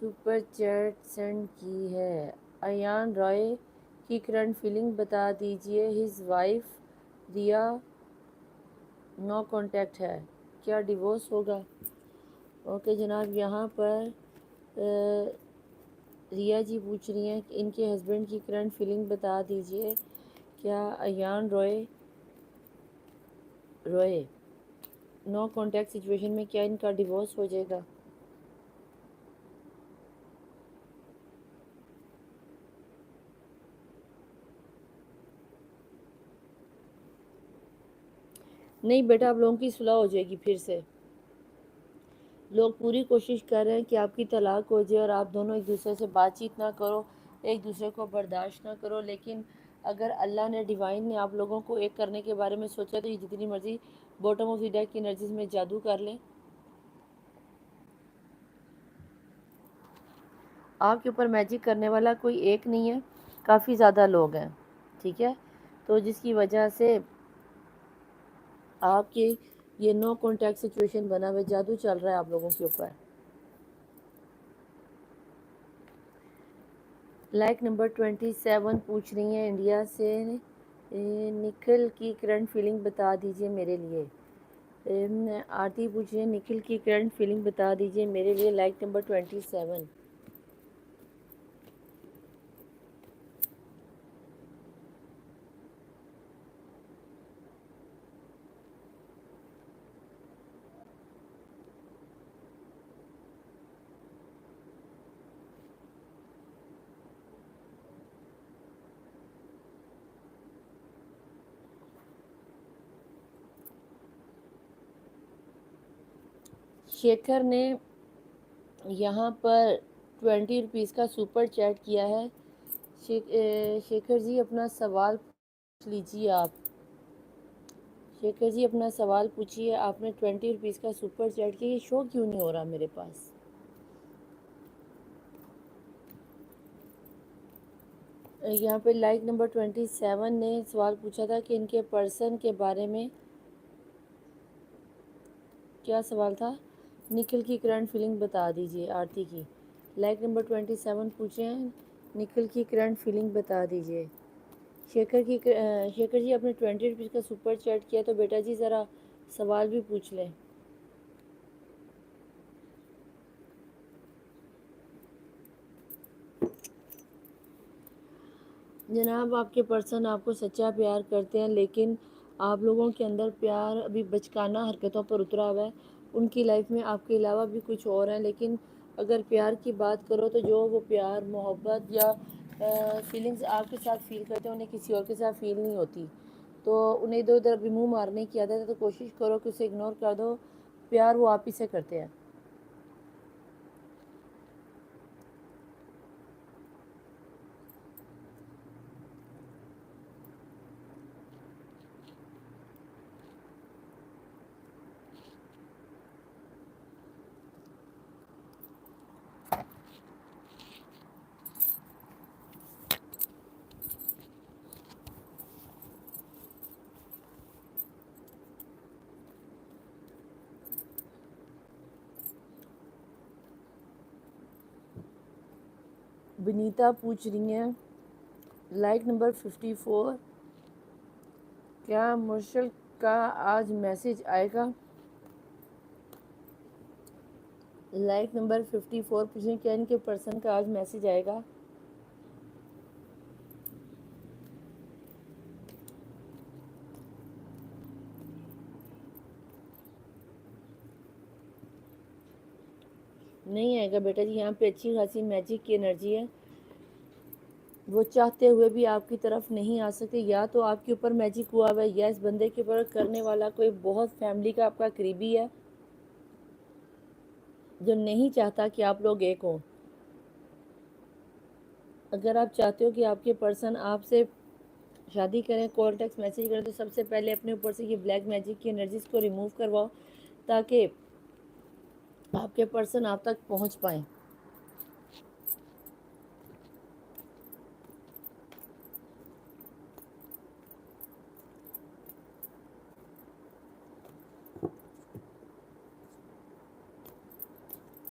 Super chat send کی ہے۔ ایان رائے کی کرنٹ فیلنگ بتا دیجیے۔ ہز وائف ریا نو کانٹیکٹ ہے، کیا ڈیورس ہوگا؟ اوکے جناب، یہاں پر ریا جی پوچھ رہی ہیں کہ ان کے ہسبینڈ کی کرنٹ فیلنگ بتا دیجیے، کیا ایان روئے نو کانٹیکٹ سچویشن میں کیا ان کا ڈیورس ہو جائے گا؟ نہیں بیٹا، آپ لوگوں کی صلح ہو جائے گی پھر سے۔ لوگ پوری کوشش کر رہے ہیں کہ آپ کی طلاق ہو جائے اور آپ دونوں ایک دوسرے سے بات چیت نہ کرو، ایک دوسرے کو برداشت نہ کرو، لیکن اگر اللہ نے ڈیوائن نے آپ لوگوں کو ایک کرنے کے بارے میں سوچا تو یہ جتنی مرضی باٹم آف دی ڈیک کی انرجیز میں جادو کر لیں، آپ کے اوپر میجک کرنے والا کوئی ایک نہیں ہے، کافی زیادہ لوگ ہیں، ٹھیک ہے؟ تو جس کی وجہ سے آپ کے یہ نو کانٹیکٹ سچویشن بنا ہوا جادو چل رہا ہے آپ لوگوں کے اوپر۔ لائک نمبر 27 پوچھ رہی ہیں انڈیا سے، نکھل کی کرنٹ فیلنگ بتا دیجیے میرے لیے۔ آرتی پوچھ رہی ہیں نکھل کی کرنٹ فیلنگ بتا دیجیے میرے لیے، لائک نمبر 27۔ شیکھر نے یہاں پر 20 روپیز کا سپر چیٹ کیا ہے۔ شیکھر جی اپنا سوال پوچھ لیجیے آپ۔ شیکھر جی اپنا سوال پوچھیے، آپ نے 20 روپیز کا سپر چیٹ کیا، یہ شو کیوں نہیں ہو رہا میرے پاس؟ یہاں پہ لائک نمبر 27 نے سوال پوچھا تھا کہ ان کے پرسن کے بارے میں کیا سوال تھا؟ نکھل کی کرنٹ فیلنگ بتا دیجیے آرتی کی۔ لائک نمبر 27 پوچھے ہیں نکھل کی کرنٹ فیلنگ بتا دیجیے۔ شیکھر جی آپ نے 20 روپیز کا سپر چیٹ کیا تو بیٹا جی ذرا سوال بھی پوچھ لیں۔ جناب آپ کے پرسن آپ کو سچا پیار کرتے ہیں، لیکن آپ لوگوں کے اندر پیار ابھی بچکانہ حرکتوں پر اترا ہوا ہے۔ ان کی لائف میں آپ کے علاوہ بھی کچھ اور ہیں، لیکن اگر پیار کی بات کرو تو جو وہ پیار محبت یا فیلنگز آپ کے ساتھ فیل کرتے ہیں انہیں کسی اور کے ساتھ فیل نہیں ہوتی، تو انہیں ادھر ادھر بھی منہ مارنے کی عادت ہے، تو کوشش کرو کہ اسے اگنور کر دو، پیار وہ آپ ہی سے کرتے ہیں۔ بنیتا پوچھ رہی ہیں لائک نمبر 54، کیا مرشل کا آج میسج آئے گا؟ لائک نمبر 54 پوچھیں کیا ان کے پرسن کا آج میسج آئے گا؟ نہیں آئے گا بیٹا جی، یہاں پہ اچھی خاصی میجک کی انرجی ہے، وہ چاہتے ہوئے بھی آپ کی طرف نہیں آ سکتے، یا تو آپ کے اوپر میجک ہوا ہوا ہے یا اس بندے کے اوپر کرنے والا کوئی بہت فیملی کا آپ کا قریبی ہے جو نہیں چاہتا کہ آپ لوگ ایک ہوں۔ اگر آپ چاہتے ہو کہ آپ کے پرسن آپ سے شادی کریں، کال ٹیکسٹ میسیج کریں، تو سب سے پہلے اپنے اوپر سے یہ بلیک میجک کی انرجیز کو ریموو کرواؤ تاکہ آپ کے پرسن آپ تک پہنچ پائیں۔